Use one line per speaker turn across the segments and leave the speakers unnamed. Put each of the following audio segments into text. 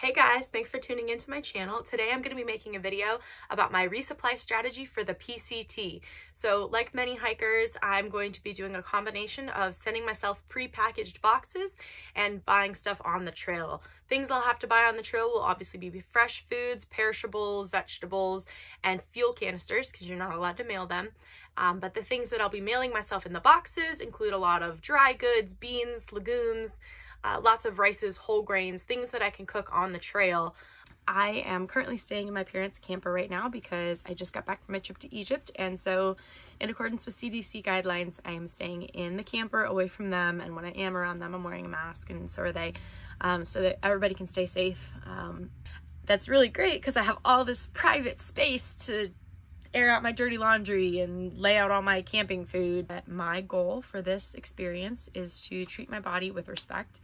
Hey guys, thanks for tuning into my channel. Today I'm going to be making a video about my resupply strategy for the PCT. So like many hikers, I'm going to be doing a combination of sending myself pre-packaged boxes and buying stuff on the trail. Things I'll have to buy on the trail will obviously be fresh foods, perishables, vegetables, and fuel canisters because you're not allowed to mail them. But the things that I'll be mailing myself in the boxes include a lot of dry goods, beans, legumes, lots of rices, whole grains, things that I can cook on the trail. I am currently staying in my parents' camper right now because I just got back from a trip to Egypt, and so in accordance with CDC guidelines, I am staying in the camper away from them, and when I am around them, I'm wearing a mask, and so are they, so that everybody can stay safe. That's really great because I have all this private space to air out my dirty laundry and lay out all my camping food. But my goal for this experience is to treat my body with respect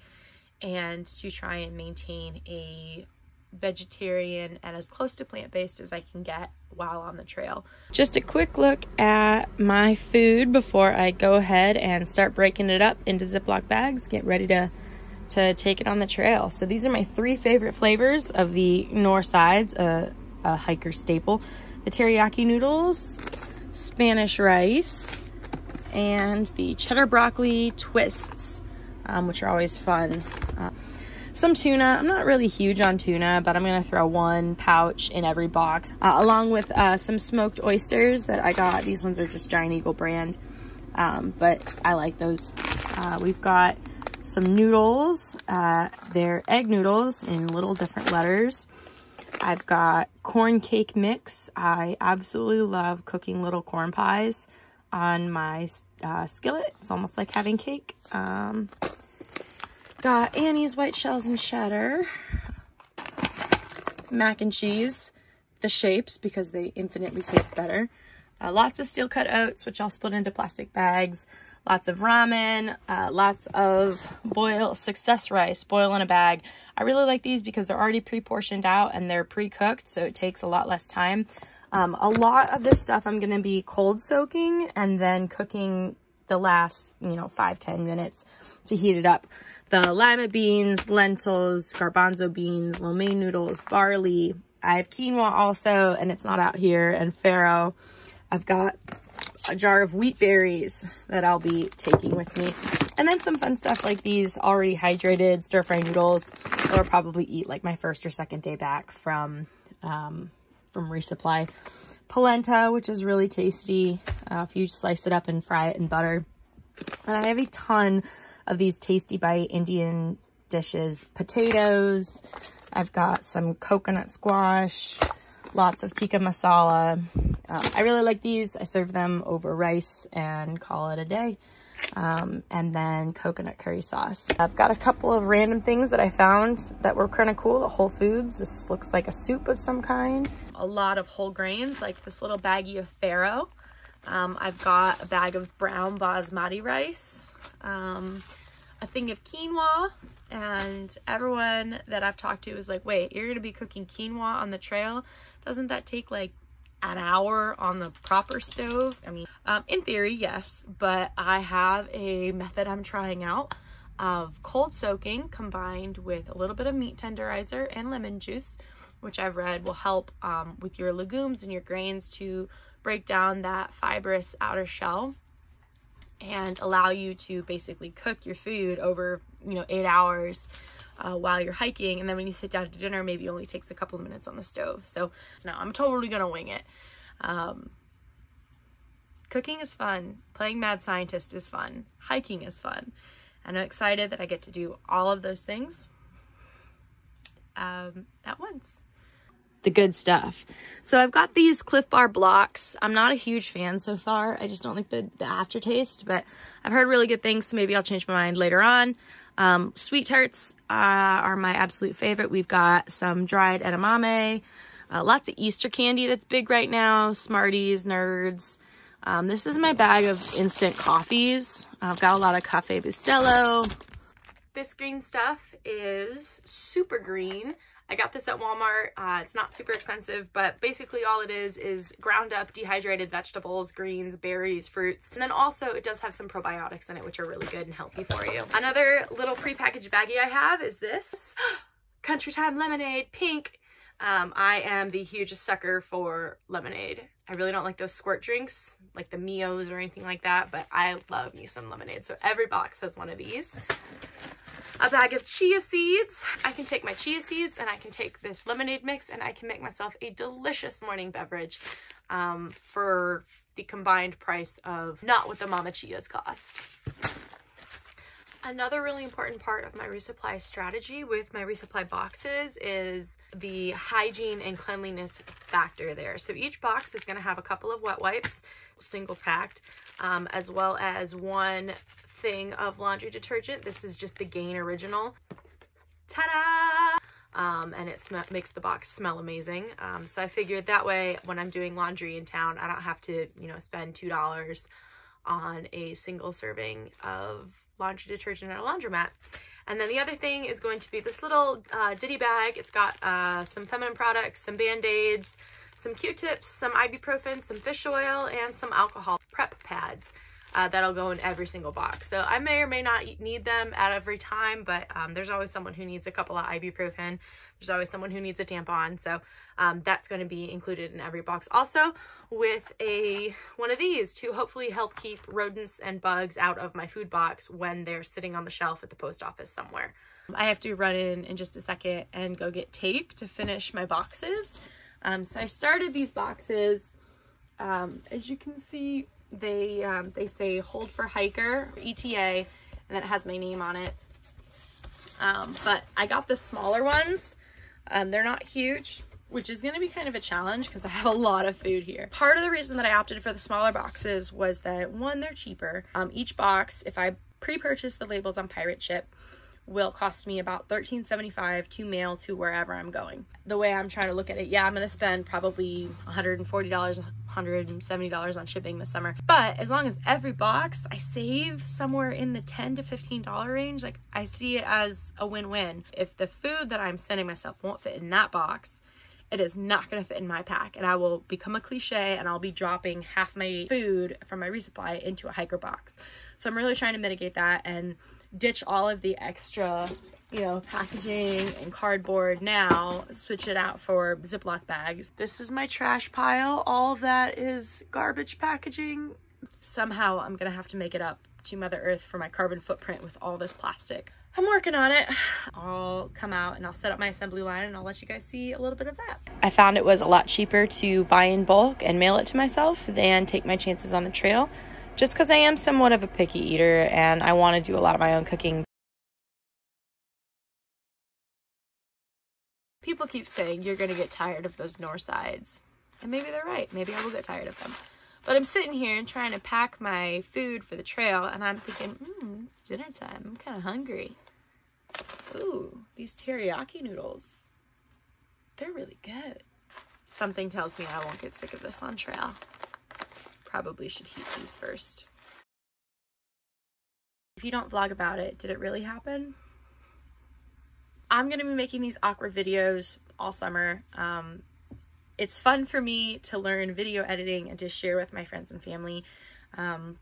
and to try and maintain a vegetarian and as close to plant-based as I can get while on the trail. Just a quick look at my food before I go ahead and start breaking it up into Ziploc bags, get ready to take it on the trail. So these are my three favorite flavors of the North Sides, a hiker staple. The teriyaki noodles, Spanish rice, and the cheddar broccoli twists, which are always fun. Some tuna. I'm not really huge on tuna, but I'm gonna throw one pouch in every box, along with some smoked oysters that I got. These ones are just Giant Eagle brand, but I like those. We've got some noodles. They're egg noodles in little different letters. I've got corn cake mix. I absolutely love cooking little corn pies on my skillet. It's almost like having cake. Got Annie's white shells and cheddar. Mac and cheese, the shapes because they infinitely taste better. Lots of steel cut oats, which I'll split into plastic bags. Lots of ramen, lots of success rice, boil in a bag. I really like these because they're already pre-portioned out and they're pre-cooked, so it takes a lot less time. A lot of this stuff I'm going to be cold soaking and then cooking the last, 5-10 minutes to heat it up. The lima beans, lentils, garbanzo beans, lo mein noodles, barley. I have quinoa also, and it's not out here, and farro. I've got a jar of wheat berries that I'll be taking with me. And then some fun stuff like these already hydrated stir-fry noodles that I'll probably eat like my first or second day back from Resupply. Polenta, which is really tasty if you slice it up and fry it in butter. And I have a ton of these Tasty Bite Indian dishes. Potatoes. I've got some coconut squash. Lots of tikka masala. I really like these. I serve them over rice and call it a day. And then coconut curry sauce. I've got a couple of random things that I found that were kind of cool at Whole Foods. This looks like a soup of some kind. A lot of whole grains, like this little baggie of farro. I've got a bag of brown basmati rice. A thing of quinoa. And everyone that I've talked to is like, wait, you're gonna be cooking quinoa on the trail? Doesn't that take like an hour on the proper stove? I mean, in theory, yes, but I have a method I'm trying out of cold soaking combined with a little bit of meat tenderizer and lemon juice, which I've read will help with your legumes and your grains to break down that fibrous outer shell and allow you to basically cook your food over 8 hours while you're hiking, and then when you sit down to dinner, maybe it only takes a couple of minutes on the stove. So no, I'm totally gonna wing it. Cooking is fun, playing mad scientist is fun, hiking is fun, and I'm excited that I get to do all of those things at once. The good stuff. So I've got these Cliff Bar blocks. I'm not a huge fan so far. I just don't like the aftertaste, but I've heard really good things, so maybe I'll change my mind later on. Sweet tarts are my absolute favorite. We've got some dried edamame, lots of Easter candy that's big right now, Smarties, Nerds. This is my bag of instant coffees. I've got a lot of Cafe Bustelo. This green stuff is super green. I got this at Walmart. It's not super expensive, but basically all it is ground up dehydrated vegetables, greens, berries, fruits. And then also it does have some probiotics in it, which are really good and healthy for you. Another little prepackaged baggie I have is this Country Time lemonade, pink. I am the hugest sucker for lemonade. I really don't like those squirt drinks, like the Mios or anything like that, but I love me some lemonade. So every box has one of these. A bag of chia seeds. I can take my chia seeds and I can take this lemonade mix and I can make myself a delicious morning beverage for the combined price of not what the mama chias cost. Another really important part of my resupply strategy with my resupply boxes is the hygiene and cleanliness factor there. So each box is going to have a couple of wet wipes, single packed, as well as one thing of laundry detergent. This is just the Gain Original. Ta-da! And it makes the box smell amazing. So I figured that way when I'm doing laundry in town, I don't have to, you know, spend $2 on a single serving of laundry detergent at a laundromat. And then the other thing is going to be this little ditty bag. It's got some feminine products, some Band-Aids, some Q-tips, some ibuprofen, some fish oil, and some alcohol prep pads. That'll go in every single box. So I may or may not need them at every time, but there's always someone who needs a couple of ibuprofen. There's always someone who needs a tampon. So that's going to be included in every box. Also with one of these to hopefully help keep rodents and bugs out of my food box when they're sitting on the shelf at the post office somewhere. I have to run in just a second and go get tape to finish my boxes. So I started these boxes, as you can see, they say hold for hiker, ETA, and then it has my name on it. But I got the smaller ones. They're not huge, which is going to be kind of a challenge because I have a lot of food here. Part of the reason that I opted for the smaller boxes was that, one, they're cheaper. Each box, if I pre-purchase the labels on Pirate Ship, will cost me about $13.75 to mail to wherever I'm going. The way I'm trying to look at it, yeah, I'm going to spend probably $140, $170 on shipping this summer. But as long as every box I save somewhere in the $10 to $15 range, like I see it as a win-win. If the food that I'm sending myself won't fit in that box, it is not going to fit in my pack, and I will become a cliche and I'll be dropping half my food from my resupply into a hiker box. So I'm really trying to mitigate that and ditch all of the extra, you know, packaging and cardboard now, switch it out for Ziploc bags. This is my trash pile. All of that is garbage packaging. Somehow I'm gonna have to make it up to Mother Earth for my carbon footprint with all this plastic. I'm working on it. I'll come out and I'll set up my assembly line and I'll let you guys see a little bit of that. I found it was a lot cheaper to buy in bulk and mail it to myself than take my chances on the trail, just because I am somewhat of a picky eater and I want to do a lot of my own cooking. People keep saying you're going to get tired of those north sides. And maybe they're right. Maybe I will get tired of them. But I'm sitting here and trying to pack my food for the trail and I'm thinking, dinner time. I'm kind of hungry. Ooh, these teriyaki noodles. They're really good. Something tells me I won't get sick of this on trail. Probably should heat these first. If you don't vlog about it, did it really happen? I'm gonna be making these awkward videos all summer. It's fun for me to learn video editing and to share with my friends and family.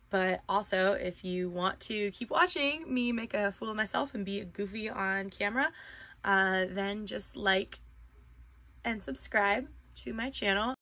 But also, if you want to keep watching me make a fool of myself and be goofy on camera, then just like and subscribe to my channel.